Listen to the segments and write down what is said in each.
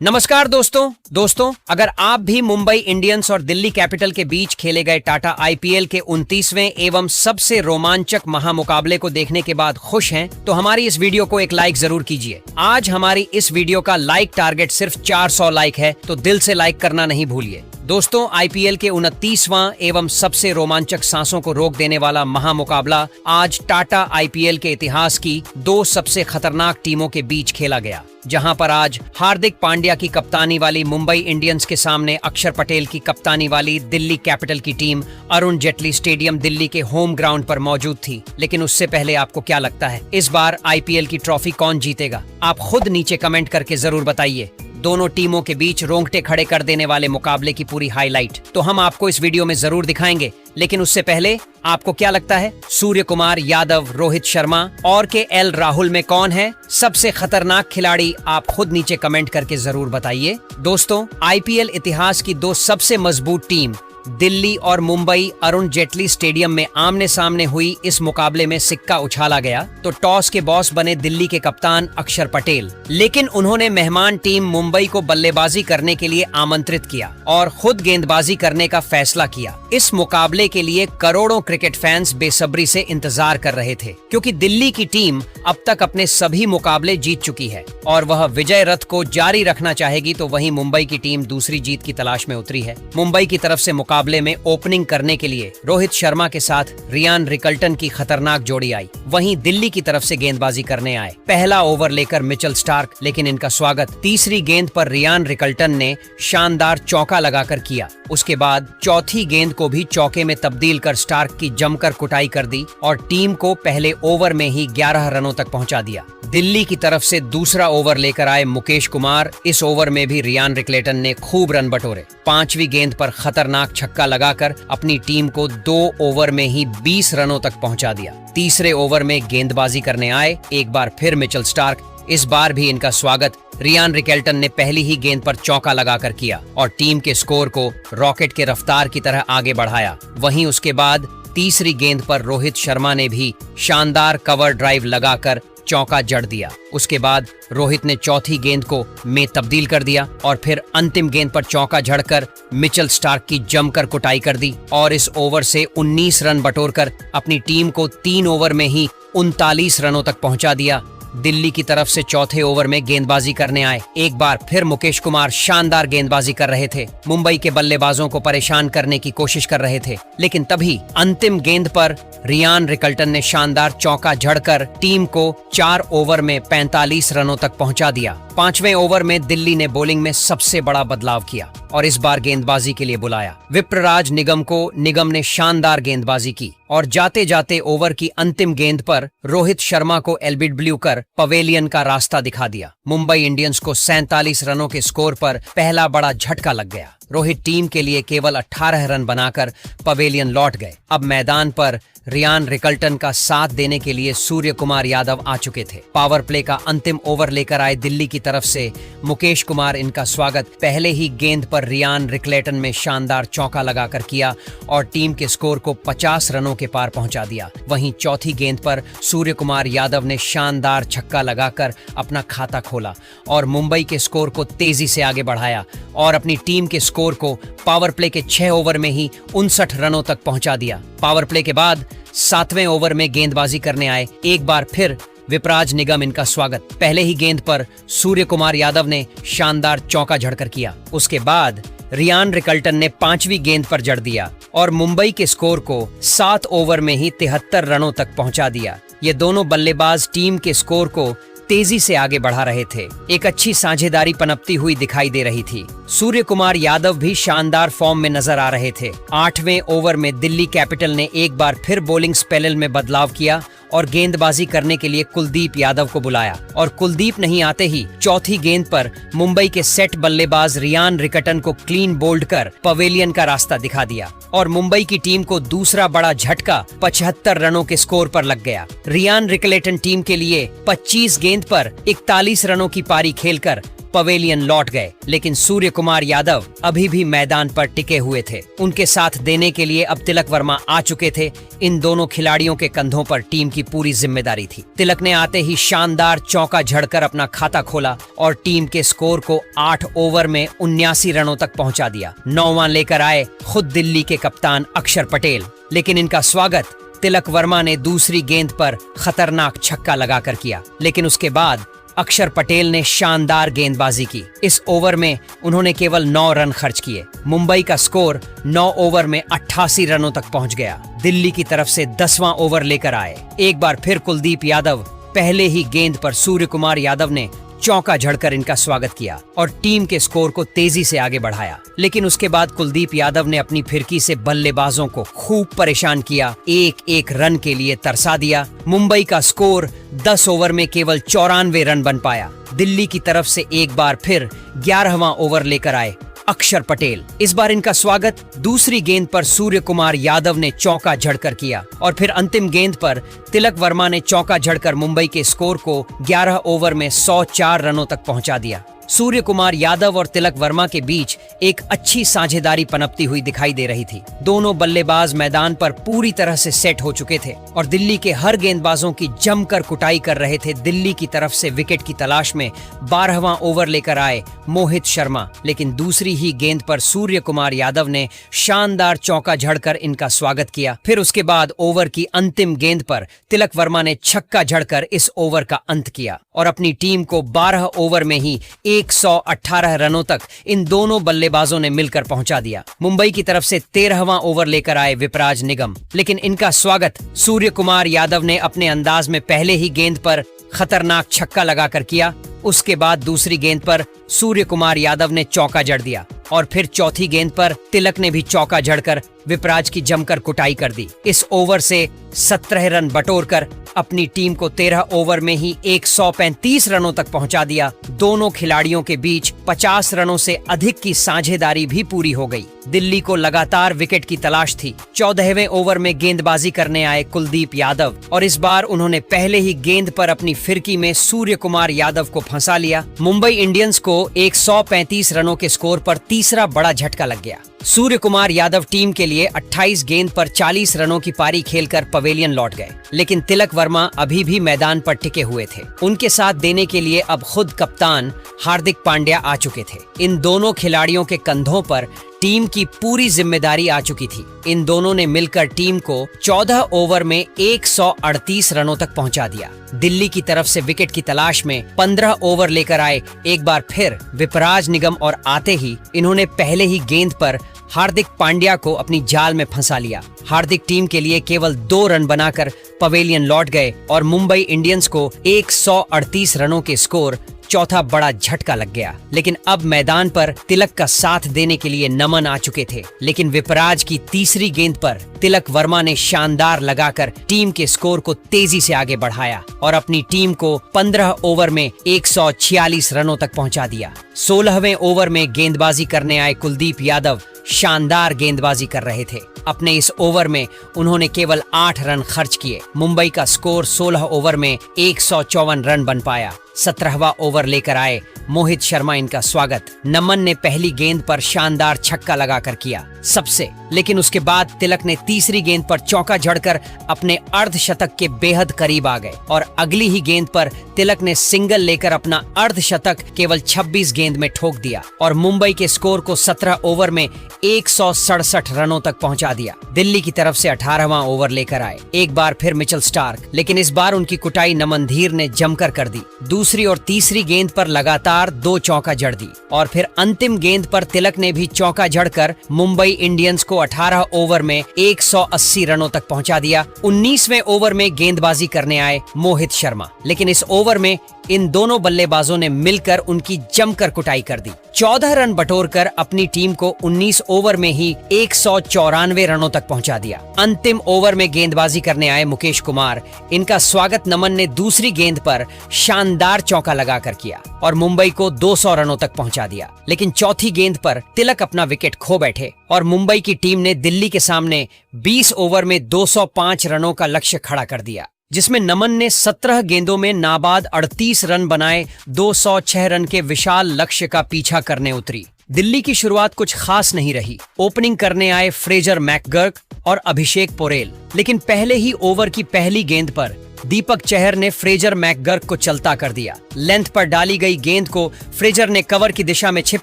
नमस्कार दोस्तों अगर आप भी मुंबई इंडियंस और दिल्ली कैपिटल के बीच खेले गए टाटा आईपीएल के 29वें एवं सबसे रोमांचक महामुकाबले को देखने के बाद खुश हैं, तो हमारी इस वीडियो को एक लाइक जरूर कीजिए। आज हमारी इस वीडियो का लाइक टारगेट सिर्फ 400 लाइक है, तो दिल से लाइक करना नहीं भूलिए। दोस्तों, आईपीएल के 29वां एवं सबसे रोमांचक सांसों को रोक देने वाला महामुकाबला आज टाटा आईपीएल के इतिहास की दो सबसे खतरनाक टीमों के बीच खेला गया, जहां पर आज हार्दिक पांड्या की कप्तानी वाली मुंबई इंडियंस के सामने अक्षर पटेल की कप्तानी वाली दिल्ली कैपिटल की टीम अरुण जेटली स्टेडियम दिल्ली के होम ग्राउंड पर मौजूद थी। लेकिन उससे पहले आपको क्या लगता है, इस बार आईपीएल की ट्रॉफी कौन जीतेगा? आप खुद नीचे कमेंट करके जरूर बताइए। दोनों टीमों के बीच रोंगटे खड़े कर देने वाले मुकाबले की पूरी हाईलाइट तो हम आपको इस वीडियो में जरूर दिखाएंगे। लेकिन उससे पहले आपको क्या लगता है, सूर्य कुमार यादव, रोहित शर्मा और केएल राहुल में कौन है सबसे खतरनाक खिलाड़ी? आप खुद नीचे कमेंट करके जरूर बताइए। दोस्तों, आईपीएल इतिहास की दो सबसे मजबूत टीम दिल्ली और मुंबई अरुण जेटली स्टेडियम में आमने सामने हुई इस मुकाबले में सिक्का उछाला गया तो टॉस के बॉस बने दिल्ली के कप्तान अक्षर पटेल। लेकिन उन्होंने मेहमान टीम मुंबई को बल्लेबाजी करने के लिए आमंत्रित किया और खुद गेंदबाजी करने का फैसला किया। इस मुकाबले के लिए करोड़ों क्रिकेट फैंस बेसब्री से इंतजार कर रहे थे, क्योंकि दिल्ली की टीम अब तक अपने सभी मुकाबले जीत चुकी है और वह विजय रथ को जारी रखना चाहेगी, तो वहीं मुंबई की टीम दूसरी जीत की तलाश में उतरी है। मुंबई की तरफ से मुकाबले में ओपनिंग करने के लिए रोहित शर्मा के साथ रियान रिकल्टन की खतरनाक जोड़ी आई। वहीं दिल्ली की तरफ से गेंदबाजी करने आए पहला ओवर लेकर मिचेल स्टार्क, लेकिन इनका स्वागत तीसरी गेंद पर रियान रिकल्टन ने शानदार चौका लगाकर किया। उसके बाद चौथी गेंद को भी चौके में तब्दील कर स्टार्क की जमकर कुटाई कर दी और टीम को पहले ओवर में ही 11 रनों तक पहुंचा दिया। दिल्ली की तरफ से दूसरा ओवर लेकर आए मुकेश कुमार। इस ओवर में भी रियान रिकल्टन ने खूब रन बटोरे। पांचवी गेंद पर खतरनाक छक्का लगाकर अपनी टीम को 2 ओवर में ही 20 रनों तक पहुंचा दिया। तीसरे ओवर में गेंदबाजी करने आए एक बार फिर मिचेल स्टार्क। इस बार भी इनका स्वागत रियान रिकल्टन ने पहली ही गेंद पर चौका लगाकर किया और टीम के स्कोर को रॉकेट के रफ्तार की तरह आगे बढ़ाया। वहीं उसके बाद तीसरी गेंद पर रोहित शर्मा ने भी शानदार कवर ड्राइव लगाकर चौका जड़ दिया। उसके बाद रोहित ने चौथी गेंद को में तब्दील कर दिया और फिर अंतिम गेंद पर चौका जड़कर मिचेल स्टार्क की जमकर कुटाई कर दी और इस ओवर से 19 रन बटोरकर अपनी टीम को 3 ओवर में ही 39 रनों तक पहुंचा दिया। दिल्ली की तरफ से चौथे ओवर में गेंदबाजी करने आए एक बार फिर मुकेश कुमार शानदार गेंदबाजी कर रहे थे। मुंबई के बल्लेबाजों को परेशान करने की कोशिश कर रहे थे, लेकिन तभी अंतिम गेंद पर रियान रिकल्टन ने शानदार चौका जड़कर टीम को 4 ओवर में 45 रनों तक पहुंचा दिया। पांचवें ओवर में दिल्ली ने बॉलिंग में सबसे बड़ा बदलाव किया और इस बार गेंदबाजी के लिए बुलाया विप्रराज निगम को। निगम ने शानदार गेंदबाजी की और जाते जाते ओवर की अंतिम गेंद पर रोहित शर्मा को एलबीडब्ल्यू कर पवेलियन का रास्ता दिखा दिया। मुंबई इंडियंस को 47 रनों के स्कोर पर पहला बड़ा झटका लग गया। रोहित टीम के लिए केवल 18 रन बनाकर पवेलियन लौट गए। अब मैदान पर रियान रिकल्टन का साथ देने के लिए सूर्य कुमार यादव आ चुके थे। पावर प्ले का अंतिम ओवर लेकर आए दिल्ली की तरफ से मुकेश कुमार। इनका स्वागत पहले ही गेंद पर रियान रिकल्टन में शानदार चौका लगाकर किया और टीम के स्कोर को 50 रनों के पार पहुंचा दिया। वहीं चौथी गेंद पर सूर्य कुमार यादव ने शानदार छक्का लगाकर अपना खाता खोला और मुंबई के स्कोर को तेजी से आगे बढ़ाया और अपनी टीम के स्कोर को पावर प्ले के 6 ओवर में ही 59 रनों तक पहुंचा दिया। पावर प्ले के बाद 7वें ओवर में गेंदबाजी करने आए एक बार फिर विपराज निगम। इनका स्वागत पहले ही गेंद पर सूर्य कुमार यादव ने शानदार चौका झड़कर किया। उसके बाद रियान रिकल्टन ने 5वीं गेंद पर जड़ दिया और मुंबई के स्कोर को 7 ओवर में ही 73 रनों तक पहुंचा दिया। ये दोनों बल्लेबाज टीम के स्कोर को तेजी से आगे बढ़ा रहे थे। एक अच्छी साझेदारी पनपती हुई दिखाई दे रही थी। सूर्य कुमार यादव भी शानदार फॉर्म में नजर आ रहे थे। 8वें ओवर में दिल्ली कैपिटल ने एक बार फिर बॉलिंग स्पेल में बदलाव किया और गेंदबाजी करने के लिए कुलदीप यादव को बुलाया और कुलदीप नहीं आते ही चौथी गेंद पर मुंबई के सेट बल्लेबाज रियान रिकल्टन को क्लीन बोल्ड कर पवेलियन का रास्ता दिखा दिया और मुंबई की टीम को दूसरा बड़ा झटका 75 रनों के स्कोर पर लग गया। रियान रिकल्टन टीम के लिए 25 गेंद पर 41 रनों की पारी खेलकर पवेलियन लौट गए, लेकिन सूर्य कुमार यादव अभी भी मैदान पर टिके हुए थे। उनके साथ देने के लिए अब तिलक वर्मा आ चुके थे। इन दोनों खिलाड़ियों के कंधों पर टीम की पूरी जिम्मेदारी थी। तिलक ने आते ही शानदार चौका झड़कर अपना खाता खोला और टीम के स्कोर को 8 ओवर में 79 रनों तक पहुंचा दिया। 9वां लेकर आए खुद दिल्ली के कप्तान अक्षर पटेल, लेकिन इनका स्वागत तिलक वर्मा ने दूसरी गेंद पर खतरनाक छक्का लगाकर किया। लेकिन उसके बाद अक्षर पटेल ने शानदार गेंदबाजी की। इस ओवर में उन्होंने केवल 9 रन खर्च किए। मुंबई का स्कोर 9 ओवर में 88 रनों तक पहुंच गया। दिल्ली की तरफ से 10वां ओवर लेकर आए। एक बार फिर कुलदीप यादव पहले ही गेंद पर सूर्य कुमार यादव ने चौका झड़कर इनका स्वागत किया और टीम के स्कोर को तेजी से आगे बढ़ाया। लेकिन उसके बाद कुलदीप यादव ने अपनी फिरकी से बल्लेबाजों को खूब परेशान किया, एक एक रन के लिए तरसा दिया। मुंबई का स्कोर 10 ओवर में केवल 94 रन बन पाया। दिल्ली की तरफ से एक बार फिर 11वां ओवर लेकर आए अक्षर पटेल। इस बार इनका स्वागत दूसरी गेंद पर सूर्य कुमार यादव ने चौका झड़कर किया और फिर अंतिम गेंद पर तिलक वर्मा ने चौका झड़कर मुंबई के स्कोर को 11 ओवर में 104 रनों तक पहुंचा दिया। सूर्य कुमार यादव और तिलक वर्मा के बीच एक अच्छी साझेदारी पनपती हुई दिखाई दे रही थी। दोनों बल्लेबाज मैदान पर पूरी तरह से सेट हो चुके थे और दिल्ली के हर गेंदबाजों की जमकर कुटाई कर रहे थे। दिल्ली की तरफ से विकेट की तलाश में 12वां ओवर लेकर आए मोहित शर्मा, लेकिन दूसरी ही गेंद पर सूर्य कुमार यादव ने शानदार चौका झड़कर इनका स्वागत किया। फिर उसके बाद ओवर की अंतिम गेंद पर तिलक वर्मा ने छक्का झड़कर इस ओवर का अंत किया और अपनी टीम को 12 ओवर में ही 118 रनों तक इन दोनों बल्लेबाजों ने मिलकर पहुंचा दिया। मुंबई की तरफ से 13वां ओवर लेकर आए विपराज निगम, लेकिन इनका स्वागत सूर्य कुमार यादव ने अपने अंदाज में पहले ही गेंद पर खतरनाक छक्का लगाकर किया। उसके बाद दूसरी गेंद पर सूर्य कुमार यादव ने चौका जड़ दिया और फिर चौथी गेंद पर तिलक ने भी चौका जड़कर विपराज की जमकर कुटाई कर दी। इस ओवर से 17 रन बटोरकर अपनी टीम को 13 ओवर में ही 135 रनों तक पहुंचा दिया। दोनों खिलाड़ियों के बीच 50 रनों से अधिक की साझेदारी भी पूरी हो गई। दिल्ली को लगातार विकेट की तलाश थी। 14वें ओवर में गेंदबाजी करने आए कुलदीप यादव और इस बार उन्होंने पहले ही गेंद पर अपनी फिरकी में सूर्य कुमार यादव को फंसा लिया। मुंबई इंडियंस को 135 रनों के स्कोर पर तीसरा बड़ा झटका लग गया। सूर्य कुमार यादव टीम के लिए 28 गेंद पर 40 रनों की पारी खेलकर पवेलियन लौट गए, लेकिन तिलक वर्मा अभी भी मैदान पर टिके हुए थे। उनके साथ देने के लिए अब खुद कप्तान हार्दिक पांड्या आ चुके थे। इन दोनों खिलाड़ियों के कंधों पर टीम की पूरी जिम्मेदारी आ चुकी थी। इन दोनों ने मिलकर टीम को 14 ओवर में 138 रनों तक पहुंचा दिया। दिल्ली की तरफ से विकेट की तलाश में 15 ओवर लेकर आए एक बार फिर विपराज निगम और आते ही इन्होंने पहले ही गेंद पर हार्दिक पांड्या को अपनी जाल में फंसा लिया। हार्दिक टीम के लिए केवल 2 रन बनाकर पवेलियन लौट गए और मुंबई इंडियंस को 138 रनों के स्कोर चौथा बड़ा झटका लग गया। लेकिन अब मैदान पर तिलक का साथ देने के लिए नमन आ चुके थे, लेकिन विपराज की तीसरी गेंद पर तिलक वर्मा ने शानदार लगाकर टीम के स्कोर को तेजी से आगे बढ़ाया और अपनी टीम को 15 ओवर में 146 रनों तक पहुंचा दिया। 16वें ओवर में गेंदबाजी करने आए कुलदीप यादव शानदार गेंदबाजी कर रहे थे। अपने इस ओवर में उन्होंने केवल 8 रन खर्च किए। मुंबई का स्कोर 16 ओवर में 154 रन बन पाया। 17वां ओवर लेकर आए मोहित शर्मा, इनका स्वागत नमन ने पहली गेंद पर शानदार छक्का लगाकर किया सबसे, लेकिन उसके बाद तिलक ने तीसरी गेंद पर चौका झड़कर अपने अर्धशतक के बेहद करीब आ गए और अगली ही गेंद पर तिलक ने सिंगल लेकर अपना अर्धशतक केवल 26 गेंद में ठोक दिया और मुंबई के स्कोर को 17 ओवर में 167 रनों तक पहुंचा दिया। दिल्ली की तरफ से 18वां ओवर लेकर आए एक बार फिर मिचेल स्टार्क, लेकिन इस बार उनकी कुटाई नमन धीर ने जमकर कर दी। दूसरी और तीसरी गेंद पर लगातार 2 चौका जड़ दी और फिर अंतिम गेंद पर तिलक ने भी चौका जड़कर मुंबई इंडियंस को 18 ओवर में 180 रनों तक पहुंचा दिया। 19वें ओवर में गेंदबाजी करने आए मोहित शर्मा, लेकिन इस ओवर में इन दोनों बल्लेबाजों ने मिलकर उनकी जमकर कुटाई कर दी। 14 रन बटोरकर अपनी टीम को 19 ओवर में ही 194 रनों तक पहुंचा दिया। अंतिम ओवर में गेंदबाजी करने आए मुकेश कुमार, इनका स्वागत नमन ने दूसरी गेंद पर शानदार चौका लगाकर किया और मुंबई को 200 रनों तक पहुंचा दिया। लेकिन चौथी गेंद पर तिलक अपना विकेट खो बैठे और मुंबई की टीम ने दिल्ली के सामने 20 ओवर में 205 रनों का लक्ष्य खड़ा कर दिया। जिसमें नमन ने 17 गेंदों में नाबाद 38 रन बनाए 206 रन के विशाल लक्ष्य का पीछा करने उतरी। दिल्ली की शुरुआत कुछ खास नहीं रही। ओपनिंग करने आए फ्रेजर मैकगर्क और अभिषेक पोरेल, लेकिन पहले ही ओवर की पहली गेंद पर दीपक चहर ने फ्रेजर मैकगर्क को चलता कर दिया। लेंथ पर डाली गई गेंद को फ्रेजर ने कवर की दिशा में छिप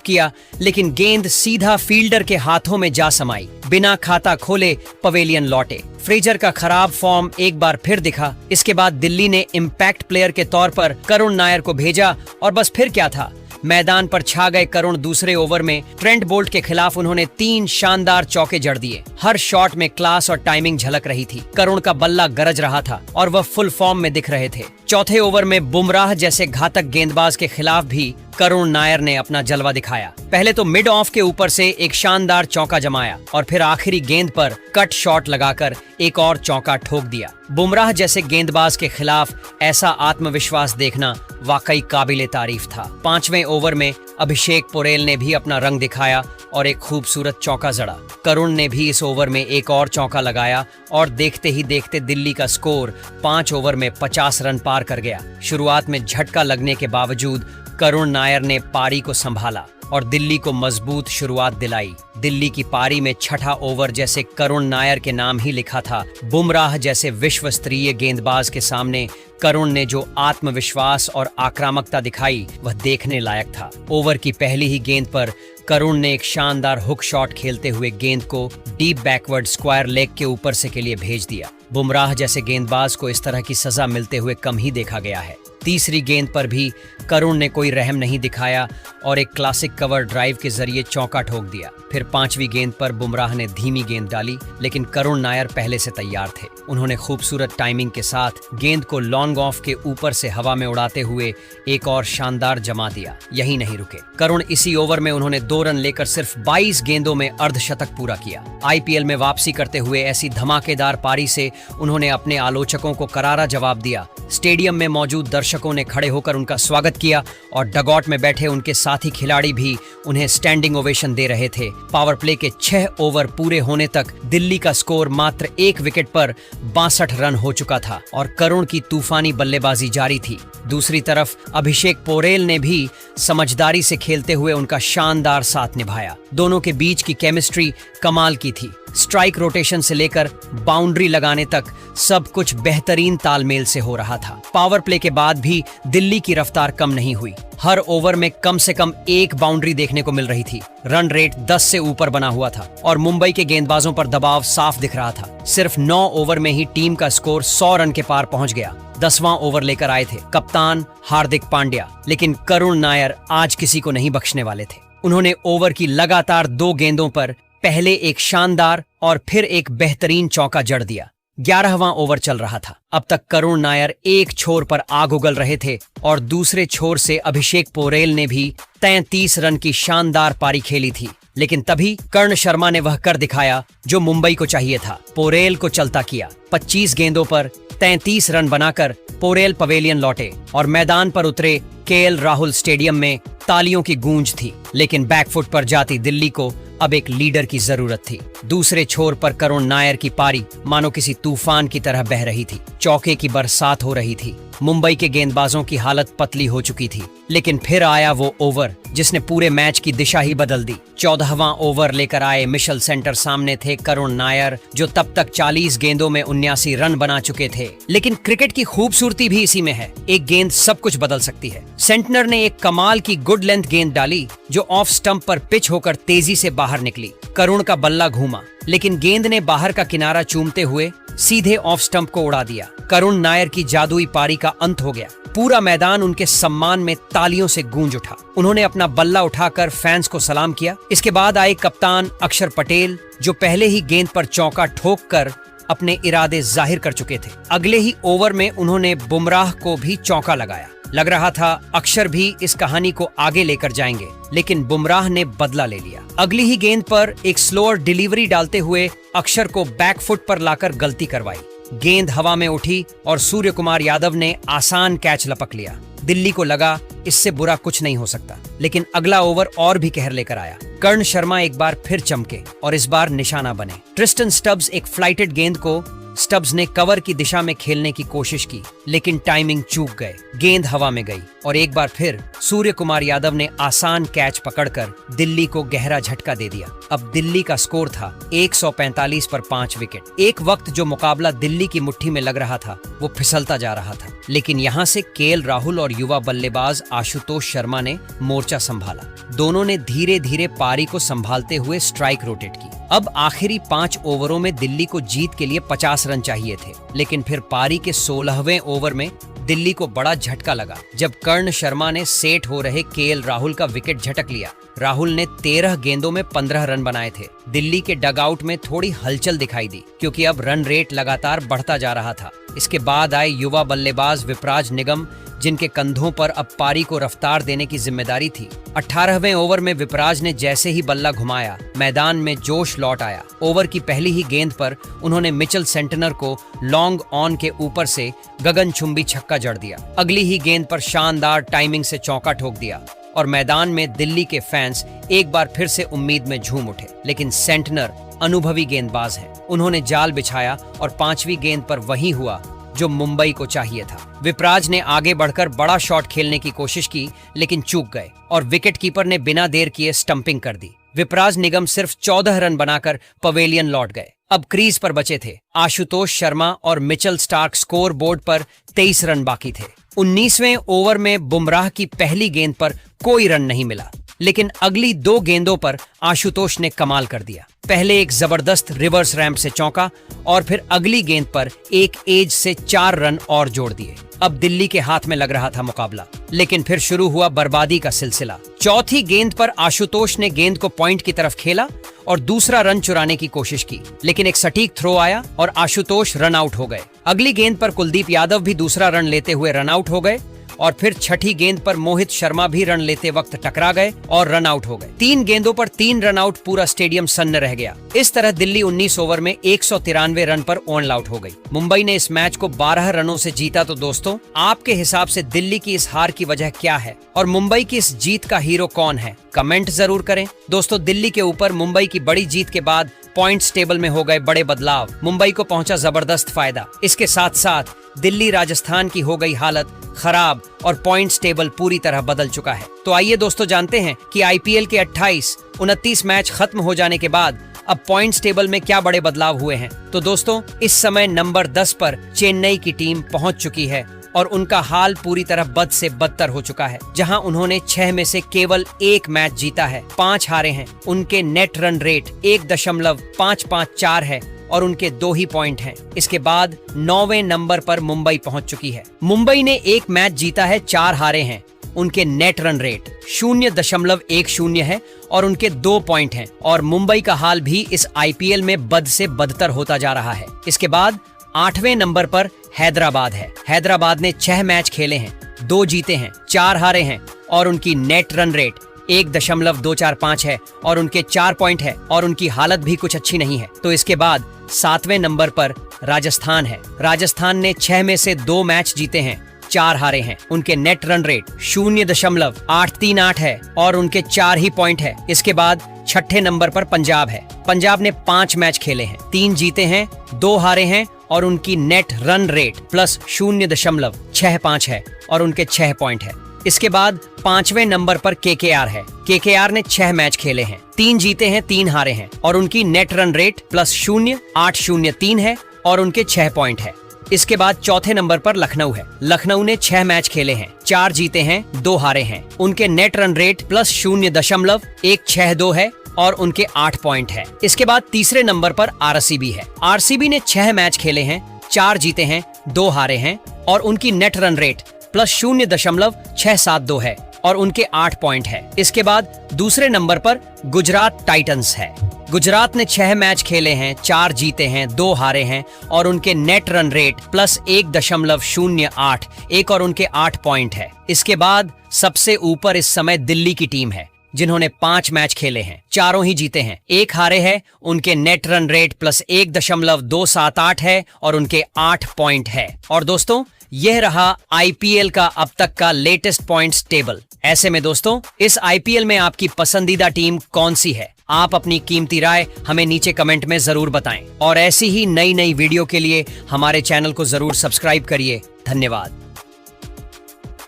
किया, लेकिन गेंद सीधा फील्डर के हाथों में जा समाई। बिना खाता खोले पवेलियन लौटे। फ्रेजर का खराब फॉर्म एक बार फिर दिखा। इसके बाद दिल्ली ने इम्पैक्ट प्लेयर के तौर पर करुण नायर को भेजा और बस फिर क्या था, मैदान पर छा गए करुण। दूसरे ओवर में ट्रेंट बोल्ट के खिलाफ उन्होंने 3 शानदार चौके जड़ दिए। हर शॉट में क्लास और टाइमिंग झलक रही थी। करुण का बल्ला गरज रहा था और वह फुल फॉर्म में दिख रहे थे। चौथे ओवर में बुमराह जैसे घातक गेंदबाज के खिलाफ भी करुण नायर ने अपना जलवा दिखाया। पहले तो मिड ऑफ के ऊपर से एक शानदार चौका जमाया और फिर आखिरी गेंद पर कट शॉट लगाकर एक और चौका ठोक दिया। बुमराह जैसे गेंदबाज के खिलाफ ऐसा आत्मविश्वास देखना वाकई काबिले तारीफ था। 5वें ओवर में अभिषेक पोरेल ने भी अपना रंग दिखाया और एक खूबसूरत चौका जड़ा। करुण ने भी इस ओवर में एक और चौका लगाया और देखते ही देखते दिल्ली का स्कोर 5 ओवर में 50 रन पार कर गया। शुरुआत में झटका लगने के बावजूद करुण नायर ने पारी को संभाला और दिल्ली को मजबूत शुरुआत दिलाई। दिल्ली की पारी में छठा ओवर जैसे करुण नायर के नाम ही लिखा था। बुमराह जैसे विश्व स्तरीय गेंदबाज के सामने करुण ने जो आत्मविश्वास और आक्रामकता दिखाई वह देखने लायक था। ओवर की पहली ही गेंद पर करुण ने एक शानदार हुक शॉट खेलते हुए गेंद को डीप बैकवर्ड स्क्वायर लेग के ऊपर से के लिए भेज दिया। बुमराह जैसे गेंदबाज को इस तरह की सजा मिलते हुए कम ही देखा गया है। तीसरी गेंद पर भी करुण ने कोई रहम नहीं दिखाया और एक क्लासिक कवर ड्राइव के जरिए चौका ठोक दिया। फिर 5वीं गेंद पर बुमराह ने धीमी गेंद डाली, लेकिन करुण नायर पहले से तैयार थे। उन्होंने खूबसूरत टाइमिंग के साथ गेंद को लॉन्ग ऑफ के ऊपर से हवा में उड़ाते हुए एक और शानदार जमा दिया। यही नहीं रुके। करुण इसी ओवर में उन्होंने 2 रन लेकर सिर्फ 22 गेंदों में अर्धशतक पूरा किया। आईपीएल में वापसी करते हुए ऐसी धमाकेदार पारी से उन्होंने अपने आलोचकों को करारा जवाब दिया। स्टेडियम में मौजूद दर्शकों ने खड़े होकर उनका स्वागत किया और डगआउट में बैठे उनके साथी खिलाड़ी भी उन्हें स्टैंडिंग ओवेशन दे रहे थे। पावर प्ले के 6 ओवर पूरे होने तक दिल्ली का स्कोर मात्र 1 विकेट पर 62 रन हो चुका था और करुण की तूफानी बल्लेबाजी जारी थी। दूसरी तरफ अभिषेक पोरेल ने भी समझदारी से खेलते हुए उनका शानदार साथ निभाया। दोनों के बीच की केमिस्ट्री कमाल की थी। स्ट्राइक रोटेशन से लेकर बाउंड्री लगाने तक सब कुछ बेहतरीन तालमेल से हो रहा था। पावर प्ले के बाद भी दिल्ली की रफ्तार कम नहीं हुई। हर ओवर में कम से कम 1 बाउंड्री देखने को मिल रही थी। रन रेट 10 से ऊपर बना हुआ था और मुंबई के गेंदबाजों पर दबाव साफ दिख रहा था। सिर्फ 9 ओवर में ही टीम का स्कोर 100 रन के पार पहुंच गया। 10वां ओवर लेकर आए थे कप्तान हार्दिक पांड्या, लेकिन करुण नायर आज किसी को नहीं बख्शने वाले थे। उन्होंने ओवर की लगातार 2 गेंदों पर पहले एक शानदार और फिर एक बेहतरीन चौका जड़ दिया। 11वां ओवर चल रहा था। अब तक करुण नायर एक छोर पर आग उगल रहे थे और दूसरे छोर से अभिषेक पोरेल ने भी 33 रन की शानदार पारी खेली थी। लेकिन तभी कर्ण शर्मा ने वह कर दिखाया जो मुंबई को चाहिए था। पोरेल को चलता किया। 25 गेंदों पर 33 रन बनाकर पोरेल पवेलियन लौटे और मैदान पर उतरे। केएल राहुल स्टेडियम में तालियों की गूंज थी, लेकिन बैकफुट पर जाती दिल्ली को अब एक लीडर की जरूरत थी। दूसरे छोर पर करुण नायर की पारी मानो किसी तूफान की तरह बह रही थी। चौके की बरसात हो रही थी। मुंबई के गेंदबाजों की हालत पतली हो चुकी थी, लेकिन फिर आया वो ओवर जिसने पूरे मैच की दिशा ही बदल दी। 14वां ओवर लेकर आए मिशेल सेंटर सामने थे करुण नायर, जो तब तक 40 गेंदों में 79 रन बना चुके थे। लेकिन क्रिकेट की खूबसूरती भी इसी में है, एक गेंद सब कुछ बदल सकती है। सेंटनर ने एक कमाल की गुड लेंथ गेंद डाली जो ऑफ स्टंप पर पिच होकर तेजी से बाहर निकली। करुण का बल्ला घूमा, लेकिन गेंद ने बाहर का किनारा चूमते हुए सीधे ऑफ स्टंप को उड़ा दिया। करुण नायर की जादुई पारी का अंत हो गया। पूरा मैदान उनके सम्मान में तालियों से गूंज उठा। उन्होंने अपना बल्ला उठाकर फैंस को सलाम किया। इसके बाद आए कप्तान अक्षर पटेल, जो पहले ही गेंद पर चौका ठोककर अपने इरादे जाहिर कर चुके थे। अगले ही ओवर में उन्होंने बुमराह को भी चौका लगाया। लग रहा था अक्षर भी इस कहानी को आगे लेकर जाएंगे, लेकिन बुमराह ने बदला ले लिया। अगली ही गेंद पर एक स्लोअर डिलीवरी डालते हुए अक्षर को बैकफुट पर लाकर गलती करवाई। गेंद हवा में उठी और सूर्य कुमार यादव ने आसान कैच लपक लिया। दिल्ली को लगा इससे बुरा कुछ नहीं हो सकता, लेकिन अगला ओवर और भी कहर लेकर आया। कर्ण शर्मा एक बार फिर चमके और इस बार निशाना बने। ट्रिस्टन स्टब्स एक फ्लाइटेड गेंद को स्टब्स ने कवर की दिशा में खेलने की कोशिश की, लेकिन टाइमिंग चूक गए। गेंद हवा में गई और एक बार फिर सूर्य कुमार यादव ने आसान कैच पकड़कर दिल्ली को गहरा झटका दे दिया। अब दिल्ली का स्कोर था 145 पर 5 विकेट। एक वक्त जो मुकाबला दिल्ली की मुट्ठी में लग रहा था वो फिसलता जा रहा था, लेकिन यहाँ से केएल राहुल और युवा बल्लेबाज आशुतोष शर्मा ने मोर्चा संभाला। दोनों ने धीरे धीरे पारी को संभालते हुए स्ट्राइक रोटेट की। अब आखिरी 5 ओवरों में दिल्ली को जीत के लिए 50 रन चाहिए थे, लेकिन फिर पारी के 16वें ओवर में दिल्ली को बड़ा झटका लगा जब कर्ण शर्मा ने सेट हो रहे केएल राहुल का विकेट झटक लिया। राहुल ने 13 गेंदों में 15 रन बनाए थे। दिल्ली के डगआउट में थोड़ी हलचल दिखाई दी, क्योंकि अब रन रेट लगातार बढ़ता जा रहा था। इसके बाद आए युवा बल्लेबाज विपराज निगम, जिनके कंधों पर अब पारी को रफ्तार देने की जिम्मेदारी थी। 18वें ओवर में विपराज ने जैसे ही बल्ला घुमाया, मैदान में जोश लौट आया। ओवर की पहली ही गेंद पर उन्होंने मिचेल सेंटनर को लॉन्ग ऑन के ऊपर से गगनचुंबी छक्का जड़ दिया। अगली ही गेंद पर शानदार टाइमिंग से चौका ठोक दिया और मैदान में दिल्ली के फैंस एक बार फिर से उम्मीद में झूम उठे। लेकिन सेंटनर अनुभवी गेंदबाज हैं। उन्होंने जाल बिछाया और 5वीं गेंद पर वही हुआ जो मुंबई को चाहिए था। विपराज ने आगे बढ़कर बड़ा शॉट खेलने की कोशिश की, लेकिन चूक गए और विकेटकीपर ने बिना देर किए स्टंपिंग कर दी। विपराज निगम सिर्फ 14 रन बनाकर पवेलियन लौट गए। अब क्रीज पर बचे थे आशुतोष शर्मा और मिचेल स्टार्क। स्कोर बोर्ड पर 23 रन बाकी थे। 19वें ओवर में बुमराह की पहली गेंद पर कोई रन नहीं मिला, लेकिन अगली 2 गेंदों पर आशुतोष ने कमाल कर दिया। पहले एक जबरदस्त रिवर्स रैंप से चौका और फिर अगली गेंद पर एक एज से 4 रन और जोड़ दिए। अब दिल्ली के हाथ में लग रहा था मुकाबला, लेकिन फिर शुरू हुआ बर्बादी का सिलसिला। चौथी गेंद पर आशुतोष ने गेंद को पॉइंट की तरफ खेला और दूसरा रन चुराने की कोशिश की, लेकिन एक सटीक थ्रो आया और आशुतोष रन आउट हो गए। अगली गेंद पर कुलदीप यादव भी दूसरा रन लेते हुए रन आउट हो गए और फिर छठी गेंद पर मोहित शर्मा भी रन लेते वक्त टकरा गए और रन आउट हो गए। 3 गेंदों पर 3 रन आउट, पूरा स्टेडियम सन्न रह गया। इस तरह दिल्ली 19 ओवर में 193 रन पर ऑन आउट हो गई। मुंबई ने इस मैच को 12 रनों से जीता। तो दोस्तों, आपके हिसाब से दिल्ली की इस हार की वजह क्या है और मुंबई की इस जीत का हीरो कौन है? कमेंट जरूर करें। दोस्तों, दिल्ली के ऊपर मुंबई की बड़ी जीत के बाद पॉइंट्स टेबल में हो गए बड़े बदलाव। मुंबई को पहुंचा जबरदस्त फायदा। इसके साथ साथ दिल्ली राजस्थान की हो गई हालत खराब और पॉइंट्स टेबल पूरी तरह बदल चुका है। तो आइए दोस्तों, जानते हैं कि आईपीएल के 28-29 मैच खत्म हो जाने के बाद अब पॉइंट्स टेबल में क्या बड़े बदलाव हुए हैं। तो दोस्तों, इस समय नंबर 10 पर चेन्नई की टीम पहुंच चुकी है और उनका हाल पूरी तरह बद से बदतर हो चुका है। जहां उन्होंने 6 में से केवल 1 मैच जीता है, 5 हारे हैं। उनके नेट रन रेट 1.554 है और उनके 2 ही पॉइंट हैं। इसके बाद 9वें नंबर पर मुंबई पहुंच चुकी है। मुंबई ने 1 मैच जीता है, 4 हारे हैं। उनके नेट रन रेट 0.10 है और उनके 2 पॉइंट हैं। और मुंबई का हाल भी इस आईपीएल में बद से बदतर होता जा रहा है। इसके बाद 8वें नंबर पर हैदराबाद है। हैदराबाद ने 6 मैच खेले हैं, 2 जीते हैं, 4 हारे हैं और उनकी नेट रन रेट 1.245 है और उनके 4 पॉइंट है और उनकी हालत भी कुछ अच्छी नहीं है। तो इसके बाद 7वें नंबर पर राजस्थान है। राजस्थान ने 6 में से 2 मैच जीते हैं, 4 हारे हैं। उनके नेट रन रेट 0.838 है और उनके 4 ही पॉइंट है। इसके बाद 6ठे नंबर पर पंजाब है। पंजाब ने 5 मैच खेले हैं, 3 जीते हैं, 2 हारे हैं और उनकी नेट रन रेट +0.65 है और उनके 6 पॉइंट है। इसके बाद 5वें नंबर पर केकेआर है। केकेआर ने 6 मैच खेले हैं, 3 जीते हैं, 3 हारे हैं और उनकी नेट रन रेट +0.803 है और उनके 6 पॉइंट है। इसके बाद चौथे नंबर पर लखनऊ है। लखनऊ ने 6 मैच खेले हैं, 4 जीते हैं, 2 हारे हैं। उनके नेट रन रेट +0.162 है और उनके 8 पॉइंट है। इसके बाद तीसरे नंबर पर आरसीबी है। आरसीबी ने 6 मैच खेले हैं, 4 जीते हैं, 2 हारे हैं और उनकी नेट रन रेट +0.672 है और उनके 8 पॉइंट है। इसके बाद दूसरे नंबर पर गुजरात टाइटंस है। गुजरात ने 6 मैच खेले हैं, 4 जीते हैं, 2 हारे हैं और उनके नेट रन रेट +1.08 और उनके 8 पॉइंट है। इसके बाद सबसे ऊपर इस समय दिल्ली की टीम है, जिन्होंने 5 मैच खेले हैं, 4 ही जीते हैं, 1 हारे हैं। उनके नेट रन रेट +1.278 है और उनके 8 पॉइंट है। और दोस्तों, यह रहा आईपीएल का अब तक का लेटेस्ट पॉइंट्स टेबल। ऐसे में दोस्तों, इस आईपीएल में आपकी पसंदीदा टीम कौन सी है? आप अपनी कीमती राय हमें नीचे कमेंट में जरूर बताएं और ऐसी ही नई नई वीडियो के लिए हमारे चैनल को जरूर सब्सक्राइब करिए। धन्यवाद।